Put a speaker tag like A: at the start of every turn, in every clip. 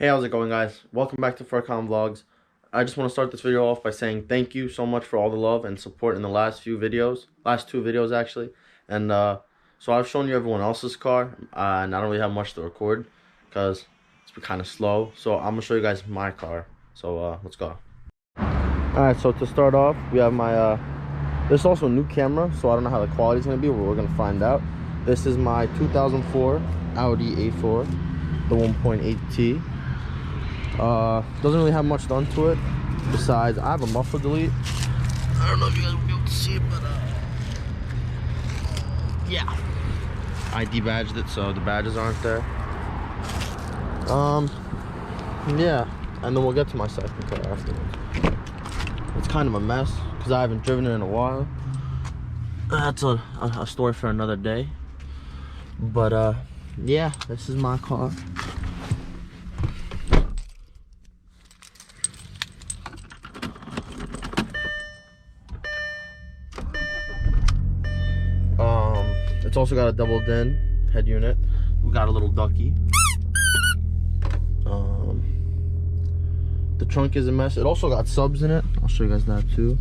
A: Hey, how's it going, guys? Welcome back to Furcon Vlogs. I just want to start this video off by saying thank you so much for all the love and support in the last two videos actually. And so I've shown you everyone else's car, and I don't really have much to record because it's been kind of slow. So I'm gonna show you guys my car. So let's go. Alright, so to start off, we have my there's also a new camera, so I don't know how the quality is gonna be, but we're gonna find out. This is my 2004 Audi A4, the 1.8T. Doesn't really have much done to it besides I have a muffler delete. I don't know if you guys will be able to see it, but yeah, I debadged it so the badges aren't there. Yeah, and then we'll get to my second car afterwards. It's kind of a mess because I haven't driven it in a while. That's a story for another day. But yeah, this is my car. It's also got a double din head unit. We got a little ducky. The trunk is a mess. It also got subs in it. I'll show you guys that too.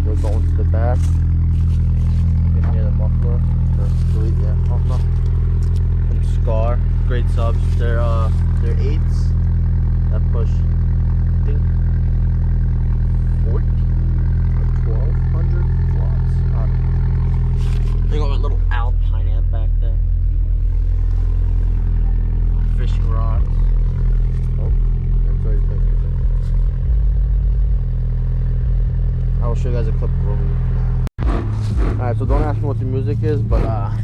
A: We're going to the back. You can hear the muffler. Yeah. Oh no. From Scar. Great subs. They're 8s that push, I think, 14 or 1200 watts. They got a little Alpine amp back there. Fishing rods. Oh, that's already playing music. I will show you guys a clip of what we do. Alright, so don't ask me what the music is, but I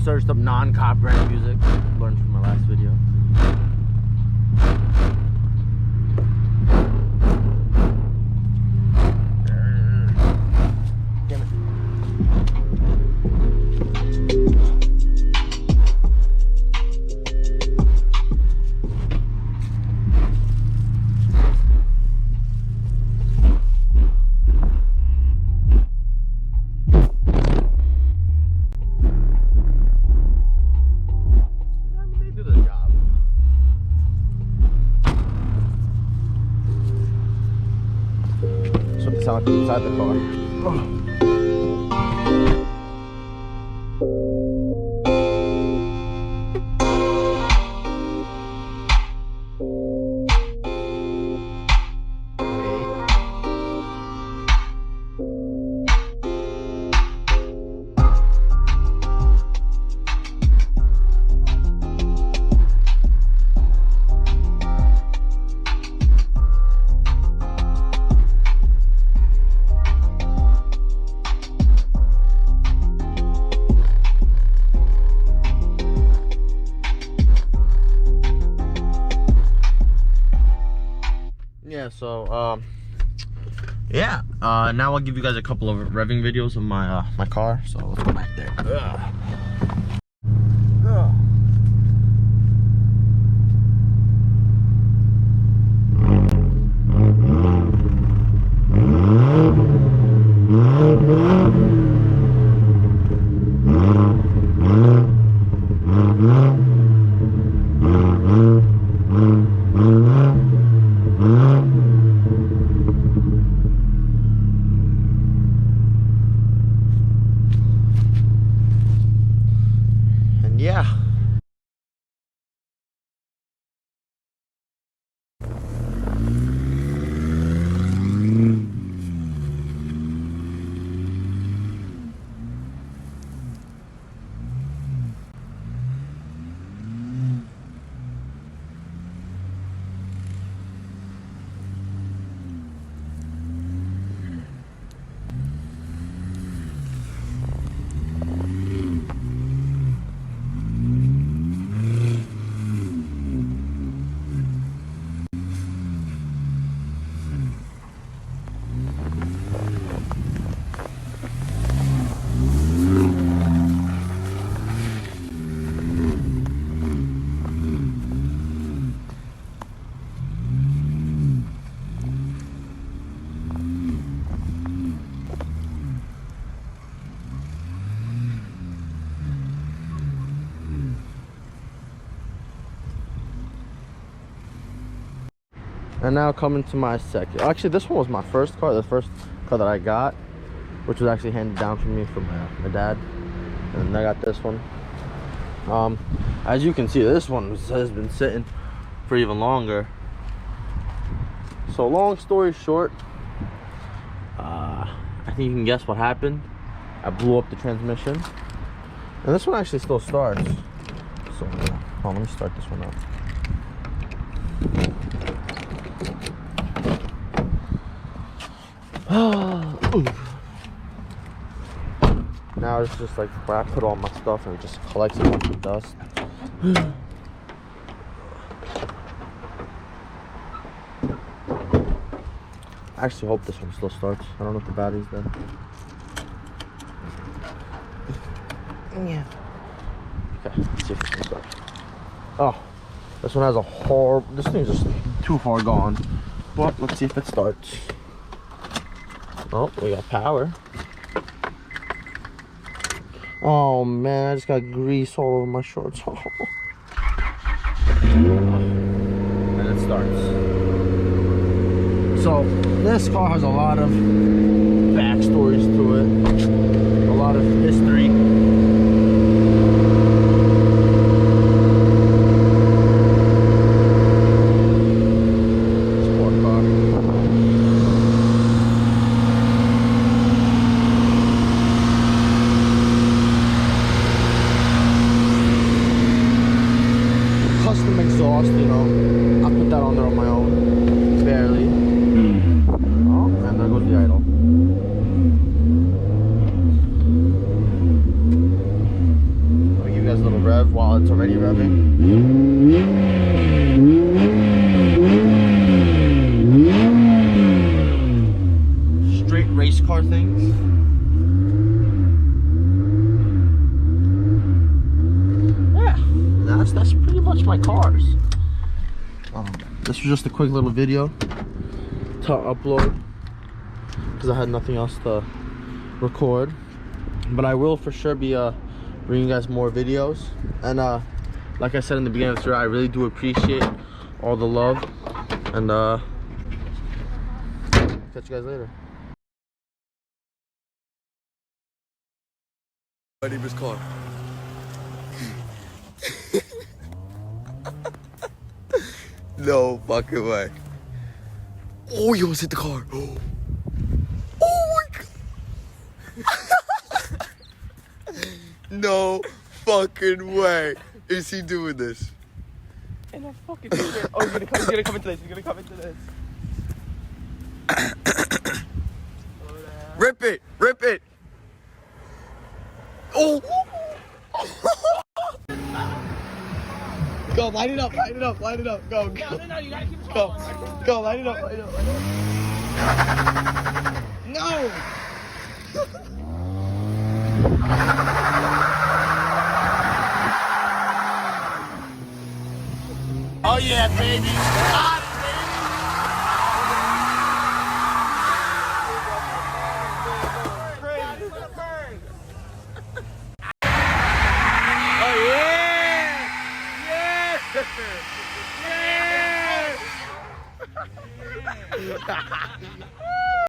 A: searched up non-copyright music. Learned from my last video. Sound like inside the car. Yeah, so yeah, now I'll give you guys a couple of revving videos of my my car. So let's go back there. Yeah. And now coming to my second. Actually, this one was my first car. The first car that I got, which was actually handed down from me from my dad. And I got this one. As you can see, this one has been sitting for even longer. So long story short, I think you can guess what happened. I blew up the transmission. And this one actually still starts. So hold on, let me start this one up. Now it's just like where I put all my stuff and it just collects a bunch of dust. I actually hope this one still starts. I don't know if the battery's dead. Yeah. Okay, let's see if this one starts. Oh, this one has a horrible. This thing's just too far gone. But let's see if it starts. Oh, we got power. Oh man, I just got grease all over my shorts. And it starts. So this car has a lot of backstories to it, a lot of history. Sport car. Custom exhaust, you know. I put that on there on my own, barely. Oh, and there goes the idle. Let me give you guys a little rev while it's already revving. Straight race car things. Yeah, that's pretty much my cars. This was just a quick little video to upload because I had nothing else to record, but I will for sure be bringing you guys more videos. And like I said in the beginning of this video, I really do appreciate all the love, and catch you guys later.
B: My neighbor's car. No fucking way. Oh, you almost hit the car. Oh, my God. No fucking way. Is he doing this?
C: And I fucking shit. Oh, he's gonna come into this. He's gonna come into this.
B: Rip it. Rip it. Oh. Go, light it up, light it up, light it up. Go, go.
C: No, you gotta keep it
B: Go, go, light it up, light it up, light it up. No!
C: Oh yeah, baby.